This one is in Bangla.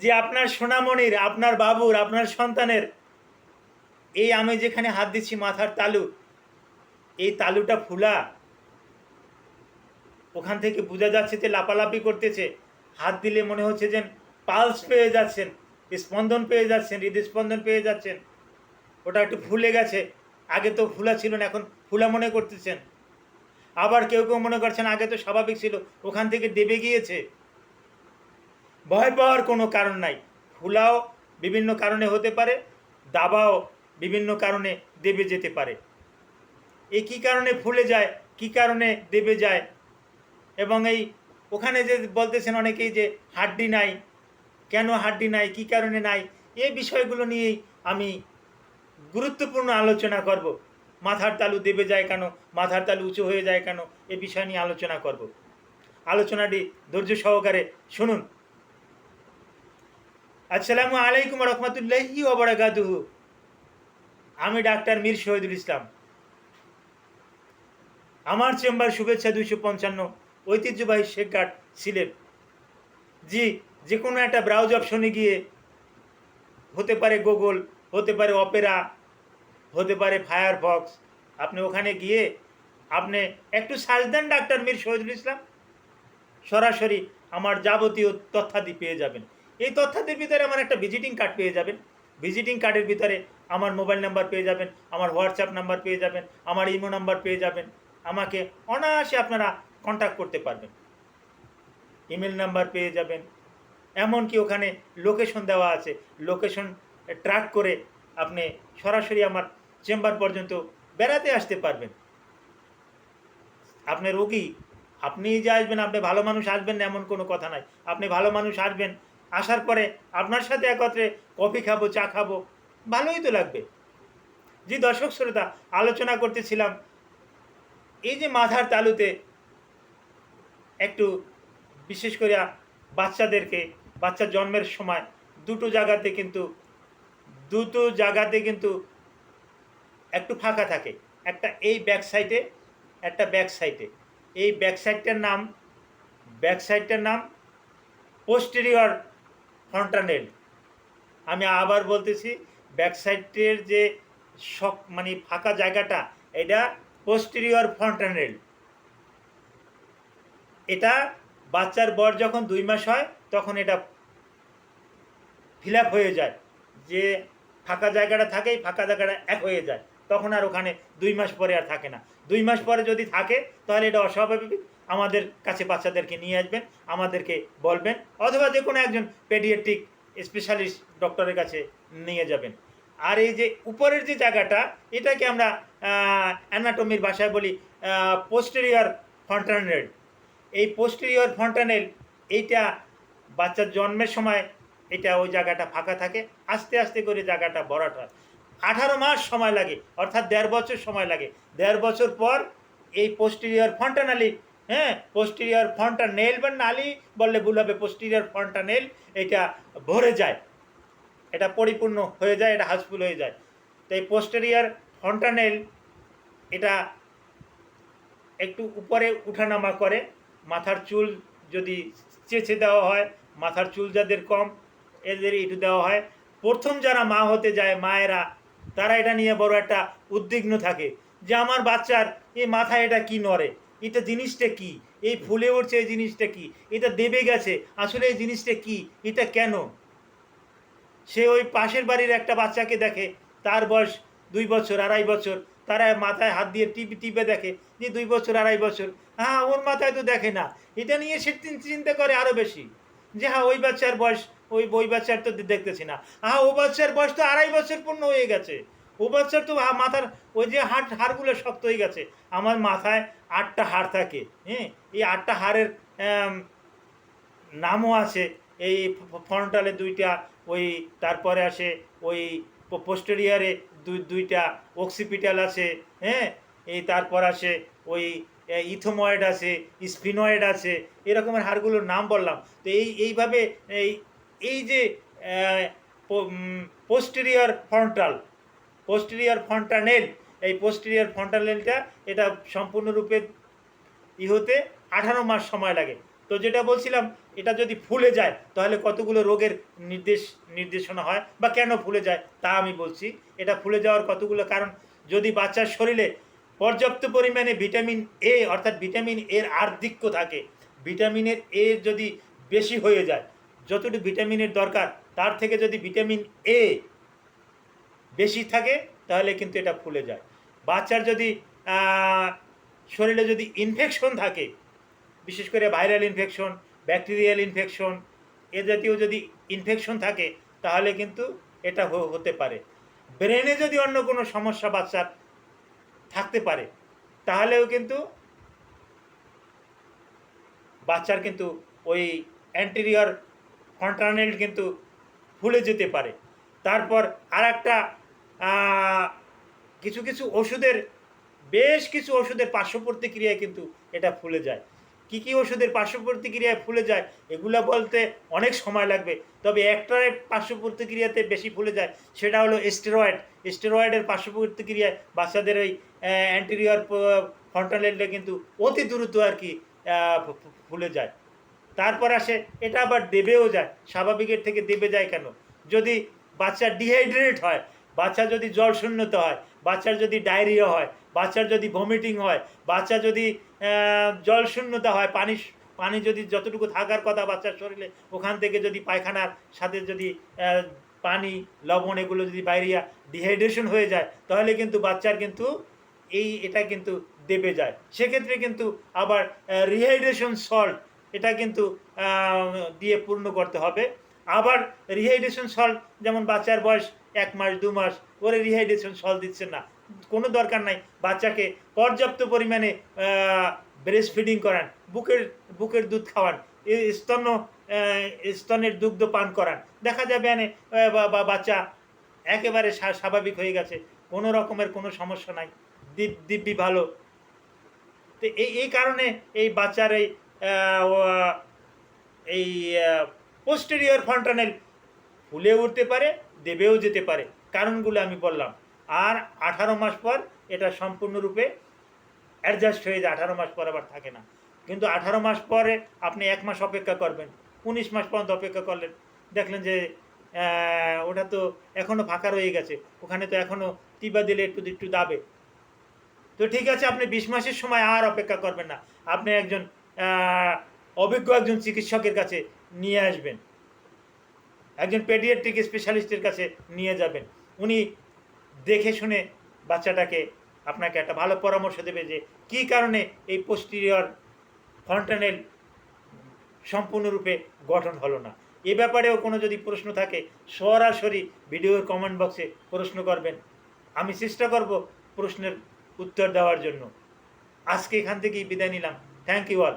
যে আপনার সোনামণির, আপনার বাবুর, আপনার সন্তানের এই আমি যেখানে হাত দিচ্ছি মাথার তালু, এই তালুটা ফুলা, ওখান থেকে বোঝা যাচ্ছে যে লাপালাপি করতেছে। হাত দিলে মনে হচ্ছে যে পালস পেয়ে যাচ্ছেন, স্পন্দন পেয়ে যাচ্ছেন, হৃদস্পন্দন পেয়ে যাচ্ছেন। ওটা একটু ফুলে গেছে, আগে তো ফুলা ছিল না, এখন ফুলা মনে করতেছেন। আবার কেউ কেউ মনে করছেন আগে তো স্বাভাবিক ছিল, ওখান থেকে দেবে গিয়েছে। ভয় পাওয়ার কোনো কারণ নাই। ফুলাও বিভিন্ন কারণে হতে পারে, দাবাও বিভিন্ন কারণে দেবে যেতে পারে। এই কী কারণে ফুলে যায়, কী কারণে দেবে যায়, এবং এই ওখানে যে বলতেছেন অনেকেই যে হাড্ডি নাই, কেন হাড্ডি নাই, কী কারণে নাই, এই বিষয়গুলো নিয়েই আমি গুরুত্বপূর্ণ আলোচনা করব। মাথার তালু দেবে যায় কেন, মাথার তালু উঁচু হয়ে যায় কেন, এ বিষয় নিয়ে আলোচনা করব। আলোচনাটি ধৈর্য সহকারে শুনুন। আসসালামু আলাইকুম রহমতুল্লাহি ওয়া বারাকাতুহু। আমি ডাক্তার মীর শহীদুল ইসলাম। আমার চেম্বার শুভেচ্ছা 255, ঐতিহ্যবাহী শেখঘাট, সিলেট। জি, যে কোনো একটা ব্রাউজ অপশনে গিয়ে, হতে পারে গুগল, হতে পারে অপেরা, হতে পারে ফায়ারফক্স, আপনি ওখানে গিয়ে আপনি একটু সার্চ দেন ডাক্তার মীর শহীদুল ইসলাম, সরাসরি আমার যাবতীয় তথ্যাদি পেয়ে যাবেন। এই তথ্যাদির ভিতরে আমার একটা ভিজিটিং কার্ড পেয়ে যাবেন। ভিজিটিং কার্ডের ভিতরে আমার মোবাইল নাম্বার পেয়ে যাবেন, আমার হোয়াটসঅ্যাপ নাম্বার পেয়ে যাবেন, আমার ইমো নাম্বার পেয়ে যাবেন। আমাকে অনায়াসে আপনারা কন্ট্যাক্ট করতে পারবেন। ইমেল নাম্বার পেয়ে যাবেন। এমনকি ওখানে লোকেশন দেওয়া আছে, লোকেশন ট্র্যাক করে আপনি সরাসরি আমার চেম্বার পর্যন্ত বেড়াতে আসতে পারবেন। আপনি রোগী, আপনি যে আসবেন, আপনি ভালো মানুষ আসবেন না এমন কোনো কথা নাই। আপনি ভালো মানুষ আসবেন, আসার পরে আপনার সাথে একত্রে কফি খাবো, চা খাবো, ভালোই তো লাগবে। জি দর্শক শ্রোতা, আলোচনা করতেছিলাম এই যে মাথার তালুতে একটু, বিশেষ করে বাচ্চাদেরকে, বাচ্চা জন্মের সময় দুটো জায়গাতে কিন্তু একটু ফাঁকা থাকে। একটা এই ব্যাক সাইডে, একটা ব্যাক সাইডে। এই ব্যাক সাইডটার নাম পোস্টেরিয়র ফ্রন্টানেল। আমি আবার বলতেছি, ব্যাক সাইডের যে মানে ফাঁকা জায়গাটা, এটা পোস্টেরিয়র ফ্রন্টানেল। এটা বাচ্চার বয়স যখন 2 মাস হয় তখন এটা ফিল আপ হয়ে যায়। যে ফাঁকা জায়গাটা থাকে, এই ফাঁকা জায়গাটা এক হয়ে যায়, তখন আর ওখানে 2 মাস পরে আর থাকে না। 2 মাস পরে যদি থাকে তাহলে এটা অস্বাভাবিক। আমাদের কাছে বাচ্চাদেরকে নিয়ে আসবেন, আমাদেরকে বলবেন, অথবা যে কোনো একজন পেডিয়াট্রিক স্পেশালিস্ট ডক্টরের কাছে নিয়ে যাবেন। আর এই যে উপরের যে জায়গাটা, এটাকে আমরা অ্যানাটমির ভাষায় বলি পোস্টেরিয়র ফন্টানেল। এই পোস্টেরিয়র ফন্টানেল, এইটা বাচ্চার জন্মের সময় এটা ওই জায়গাটা ফাঁকা থাকে, আস্তে আস্তে করে জায়গাটা ভরাট হয়। 18 মাস সময় লাগে, অর্থাৎ 1.5 বছর সময় লাগে। 1.5 বছর পর এই পোস্টেরিয়র ফন্টানালি, পোস্টেরিয়র ফন্টানেল বা নালি বললে ভুল হবে, পোস্টেরিয়র ফন্টানেল, এটা ভরে যায়, এটা পরিপূর্ণ হয়ে যায়, এটা হাউসফুল হয়ে যায়। তো এই পোস্টেরিয়র ফন্টানেল এটা একটু উপরে উঠানামা করে। মাথার চুল যদি চেঁচে দেওয়া হয়, মাথার চুল যাদের কম, এদের একটু দেওয়া হয়। প্রথম যারা মা হতে যায়, মায়েরা, তারা এটা নিয়ে বড় একটা উদ্বিগ্ন থাকে যে আমার বাচ্চার এই মাথায় এটা কি নড়ে, এটা জিনিসটা কি, এই ফুলে উঠছে এই জিনিসটা কি, এটা দেবে গেছে, আসলে এই জিনিসটা কি, এটা কেন। সে ওই পাশের বাড়ির একটা বাচ্চাকে দেখে, তার বয়স 2 বছর, 2.5 বছর, তারা মাথায় হাত দিয়ে টিপে টিপে দেখে যে 2 বছর, 2.5 বছর, হ্যাঁ ওর মাথায় তো দেখে না। এটা নিয়ে সে চিন্তা করে আরও বেশি, যে হ্যাঁ ওই বাচ্চার বয়স, ওই বাচ্চার তো দেখতেছি না, হ্যাঁ ও বাচ্চার বয়স তো 2.5 বছর পূর্ণ হয়ে গেছে, ও বাচ্চার তো মাথার ওই যে হাড়গুলো শক্ত হয়ে গেছে। আমার মাথায় 8টা হাড় থাকে, হ্যাঁ, এই 8টা হাড়ের নামও আছে। এই ফ্রন্টালে 2টা, ওই তারপরে আসে ওই পোস্টেরিয়ারে দুইটা অক্সিপিটাল আছে, হ্যাঁ, এই তারপর আসে ওই ইথোময়েড আছে, স্পিনয়েড আছে, এরকমের হাড়গুলোর নাম বললাম। তো এইভাবে এই এই যে পোস্টেরিয়র ফ্রন্টানেল, এই পোস্টেরিয়র ফ্রন্টানেলটা এটা সম্পূর্ণরূপে হতে 18 মাস সময় লাগে। তো যেটা বলছিলাম, এটা যদি ফুলে যায় তাহলে কতগুলো রোগের নির্দেশনা হয় বা কেন ফুলে যায় তা আমি বলছি। এটা ফুলে যাওয়ার কতগুলো কারণ, যদি বাচ্চার শরীরে পর্যাপ্ত পরিমাণে ভিটামিন এ অর্থাৎ ভিটামিন এর আধিক্য থাকে, ভিটামিনের এ যদি বেশি হয়ে যায়, যতটুকু ভিটামিনের দরকার তার থেকে যদি ভিটামিন এ বেশি থাকে তাহলে কিন্তু এটা ফুলে যায়। বাচ্চার যদি শরীরে যদি ইনফেকশন থাকে, বিশেষ করে ভাইরাল ইনফেকশন, ব্যাকটেরিয়াল ইনফেকশন, এ জাতীয় যদি ইনফেকশন থাকে তাহলে কিন্তু এটা হতে পারে। ব্রেনে যদি অন্য কোনো সমস্যা বাচ্চার থাকতে পারে তাহলেও কিন্তু বাচ্চার কিন্তু ওই অ্যান্টেরিয়র ফন্টানেল কিন্তু ফুলে যেতে পারে। তারপর আর একটা কিছু কিছু ওষুধের, বেশ কিছু ওষুধের পার্শ্ব প্রতিক্রিয়ায় কিন্তু এটা ফুলে যায়। কি কি ওষুধের পার্শ্ব প্রতিক্রিয়ায় ফুলে যায় এগুলো বলতে অনেক সময় লাগবে, তবে একটার পার্শ্ব প্রতিক্রিয়াতে বেশি ফুলে যায় সেটা হলো স্টেরয়েড। স্টেরয়েডের পার্শ্ব প্রতিক্রিয়ায় বাচ্চাদের ওই অ্যান্টেরিয়র ফ্রন্টালেলটা কিন্তু অতি দ্রুত আর কি ফুলে যায়। তারপর আসে এটা আবার দেবেও যায়, স্বাভাবিকের থেকে দেবে যায় কেন? যদি বাচ্চা ডিহাইড্রেট হয়, বাচ্চা যদি জল শূন্যতা হয়, বাচ্চার যদি ডায়রিয়া হয়, বাচ্চার যদি ভমিটিং হয়, বাচ্চা যদি জল শূন্যতা হয়, পানি যদি যতটুকু থাকার কথা বাচ্চার শরীরে ওখান থেকে যদি পায়খানার সাথে যদি পানি লবণ এগুলো যদি বাইরিয়া ডিহাইড্রেশন হয়ে যায় তাহলে কিন্তু বাচ্চার কিন্তু এটা কিন্তু দেবে যায়। সেক্ষেত্রে কিন্তু আবার রিহাইড্রেশন সল্ট এটা কিন্তু দিয়ে পূর্ণ করতে হবে। আবার রিহাইড্রেশন সল্ট, যেমন বাচ্চার বয়স 1 মাস 2 মাস, ওরে রিহাইড্রেশন সল্ট দিচ্ছেন না, কোনো দরকার নাই। বাচ্চাকে পর্যাপ্ত পরিমাণে ব্রেস্ট ফিডিং করান, বুকের দুধ খাওয়ান, স্তনের দুগ্ধ পান করান, দেখা যাবে বাচ্চা একেবারে স্বাভাবিক হয়ে গেছে, কোনো রকমের কোনো সমস্যা নাই, দিব্যি ভালো। তো এই কারণে এই বাচ্চার এই পোস্টেরিয়র ফন্টানেল ফুলে উঠতে পারে, দেবেও যেতে পারে, কারণগুলো আমি বললাম। আর 18 মাস পর এটা সম্পূর্ণরূপে অ্যাডজাস্ট হয়ে যায়, 18 মাস পর আবার থাকে না। কিন্তু 18 মাস পরে আপনি 1 মাস অপেক্ষা করবেন, 19 মাস পর্যন্ত অপেক্ষা করলেন, দেখলেন যে ওটা তো এখনও ফাঁকা রয়ে গেছে, ওখানে তো এখনও টিপা দিলে একটু দাবে, তো ঠিক আছে আপনি 20 মাসের সময় আর অপেক্ষা করবেন না, আপনি একজন অভিজ্ঞ একজন চিকিৎসকের কাছে নিয়ে আসবেন, একজন পেডিয়াট্রিক স্পেশালিস্টের কাছে নিয়ে যাবেন। উনি দেখে শুনে বাচ্চাটাকে আপনাকে একটা ভালো পরামর্শ দেবে যে কী কারণে এই পোস্টেরিয়র ফন্টানেল সম্পূর্ণরূপে গঠন হলো না। এ ব্যাপারেও কোনো যদি প্রশ্ন থাকে সরাসরি ভিডিওর কমেন্ট বক্সে প্রশ্ন করবেন, আমি চেষ্টা করব প্রশ্নের উত্তর দেওয়ার জন্য। আজকে এখান থেকেই বিদায় নিলাম। Thank you all.